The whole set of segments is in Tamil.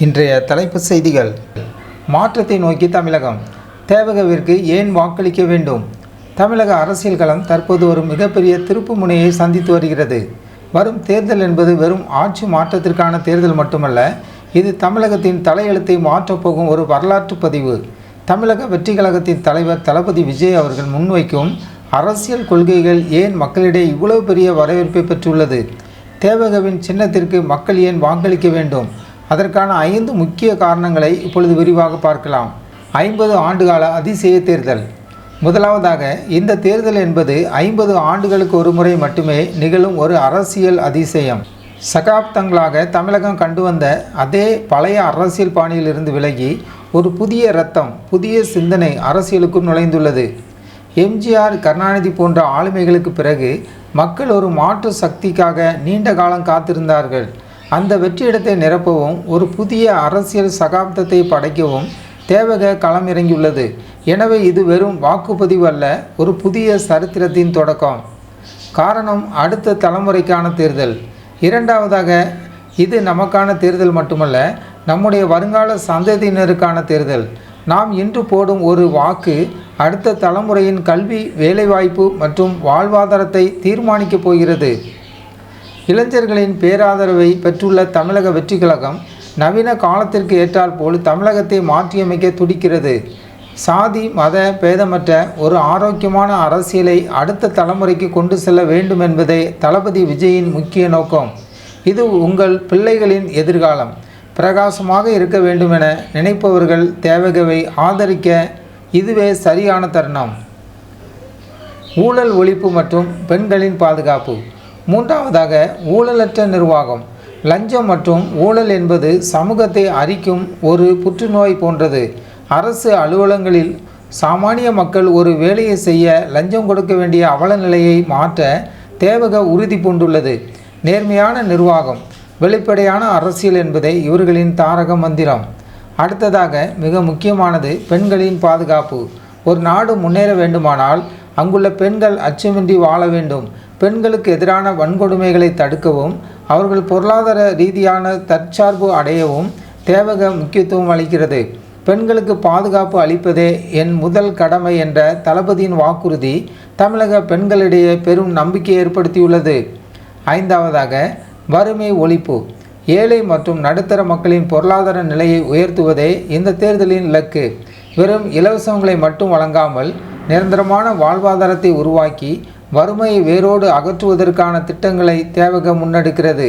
இன்றைய தலைப்புச் செய்திகள். மாற்றத்தை நோக்கி தமிழகம். தேவகவிற்கு ஏன் வாக்களிக்க வேண்டும்? தமிழக அரசியல் களம் தற்போது ஒரு மிகப்பெரிய திருப்பு முனையை சந்தித்து வருகிறது. வரும் தேர்தல் என்பது வெறும் ஆட்சி மாற்றத்திற்கான தேர்தல் மட்டுமல்ல, இது தமிழகத்தின் தலையெழுத்தை மாற்றப்போகும் ஒரு வரலாற்று பதிவு. தமிழக வெற்றி கழகத்தின் தலைவர் தளபதி விஜய் அவர்கள் முன்வைக்கும் அரசியல் கொள்கைகள் ஏன் மக்களிடையே இவ்வளவு பெரிய வரவேற்பை பெற்றுள்ளது? தேவகவின் சின்னத்திற்கு மக்கள் ஏன் வாக்களிக்க வேண்டும்? அதற்கான 5 முக்கிய காரணங்களை இப்பொழுது விரிவாக பார்க்கலாம். 50 ஆண்டுகால அதிசய தேர்தல். முதலாவதாக, இந்த தேர்தல் என்பது 50 ஆண்டுகளுக்கு ஒரு முறை மட்டுமே நிகழும் ஒரு அரசியல் அதிசயம். சகாப்தங்களாக தமிழகம் கண்டு வந்த அதே பழைய அரசியல் பாணியிலிருந்து விலகி ஒரு புதிய இரத்தம், புதிய சிந்தனை அரசியலுக்குள் நுழைந்துள்ளது. எம்ஜிஆர், கருணாநிதி போன்ற ஆளுமைகளுக்கு பிறகு மக்கள் ஒரு மாற்று சக்திக்காக நீண்ட காலம் காத்திருந்தார்கள். அந்த வெற்றிடத்தை நிரப்பவும் ஒரு புதிய அரசியல் சகாப்தத்தை படைக்கவும் தேவக களம் இறங்கியுள்ளது. எனவே இது வெறும் வாக்குப்பதிவு அல்ல, ஒரு புதிய சரித்திரத்தின் தொடக்கம். காரணம், அடுத்த தலைமுறைக்கான தேர்தல். இரண்டாவதாக, இது நமக்கான தேர்தல் மட்டுமல்ல, நம்முடைய வருங்கால சந்ததியினருக்கான தேர்தல். நாம் இன்று போடும் ஒரு வாக்கு அடுத்த தலைமுறையின் கல்வி, வேலைவாய்ப்பு மற்றும் வாழ்வாதாரத்தை தீர்மானிக்கப் போகிறது. இளைஞர்களின் பேராதரவை பெற்றுள்ள தமிழக வெற்றி கழகம் நவீன காலத்திற்கு ஏற்றாற்போல் தமிழகத்தை மாற்றியமைக்க துடிக்கிறது. சாதி மத பேதமற்ற ஒரு ஆரோக்கியமான அரசியலை அடுத்த தலைமுறைக்கு கொண்டு செல்ல வேண்டும் என்பதே தளபதி விஜயின் முக்கிய நோக்கம். இது உங்கள் பிள்ளைகளின் எதிர்காலம் பிரகாசமாக இருக்க வேண்டுமென நினைப்பவர்கள் தேவகவை ஆதரிக்க இதுவே சரியான தருணம். ஊழல் ஒழிப்பு மற்றும் பெண்களின் பாதுகாப்பு. மூன்றாவதாக, ஊழலற்ற நிர்வாகம். லஞ்சம் மற்றும் ஊழல் என்பது சமூகத்தை அரிக்கும் ஒரு புற்றுநோய் போன்றது. அரசு அலுவலகங்களில் சாமானிய மக்கள் ஒரு வேலையை செய்ய லஞ்சம் கொடுக்க வேண்டிய அவல நிலையை மாற்ற தேவக உறுதி பூண்டுள்ளது. நேர்மையான நிர்வாகம், வெளிப்படையான அரசியல் என்பதே இவர்களின் தாரக மந்திரம். அடுத்ததாக, மிக முக்கியமானது பெண்களின் பாதுகாப்பு. ஒரு நாடு முன்னேற வேண்டுமானால் அங்குள்ள பெண்கள் அச்சமின்றி வாழ வேண்டும். பெண்களுக்கு எதிரான வன்கொடுமைகளை தடுக்கவும் அவர்கள் பொருளாதார ரீதியான தற்சார்பு அடையவும் தேவக முக்கியத்துவம் அளிக்கிறது. பெண்களுக்கு பாதுகாப்பு அளிப்பதே என் முதல் கடமை என்ற தளபதியின் வாக்குறுதி தமிழக பெண்களிடையே பெரும் நம்பிக்கையை ஏற்படுத்தியுள்ளது. ஐந்தாவதாக, வறுமை ஒழிப்பு. ஏழை மற்றும் நடுத்தர மக்களின் பொருளாதார நிலையை உயர்த்துவதே இந்த தேர்தலின் இலக்கு. வெறும் இலவசங்களை மட்டும் வழங்காமல் நிரந்தரமான வாழ்வாதாரத்தை உருவாக்கி வறுமையை வேரோடு அகற்றுவதற்கான திட்டங்களை தேவக முன்னெடுக்கிறது.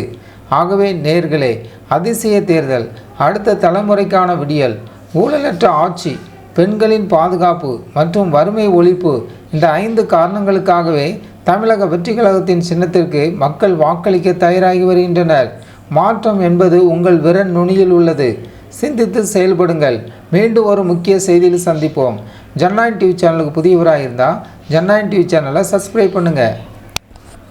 ஆகவே நேர்களே, அதிசய தேர்தல், அடுத்த தலைமுறைக்கான விடியல், ஊழலற்ற ஆட்சி, பெண்களின் பாதுகாப்பு மற்றும் வறுமை ஒழிப்பு, இந்த 5 காரணங்களுக்காகவே தமிழக வெற்றி கழகத்தின் சின்னத்திற்கு மக்கள் வாக்களிக்க தயாராகி வருகின்றனர். மாற்றம் என்பது உங்கள் விரல் நுனியில் உள்ளது. சிந்தித்து செயல்படுங்கள். மீண்டும் ஒரு முக்கிய செய்தியில் சந்திப்போம். ஜன்9 டிவி சேனலுக்கு புதியவராக இருந்தால் ஜன்9 டிவி சேனலை சப்ஸ்கிரைப் பண்ணுங்கள்.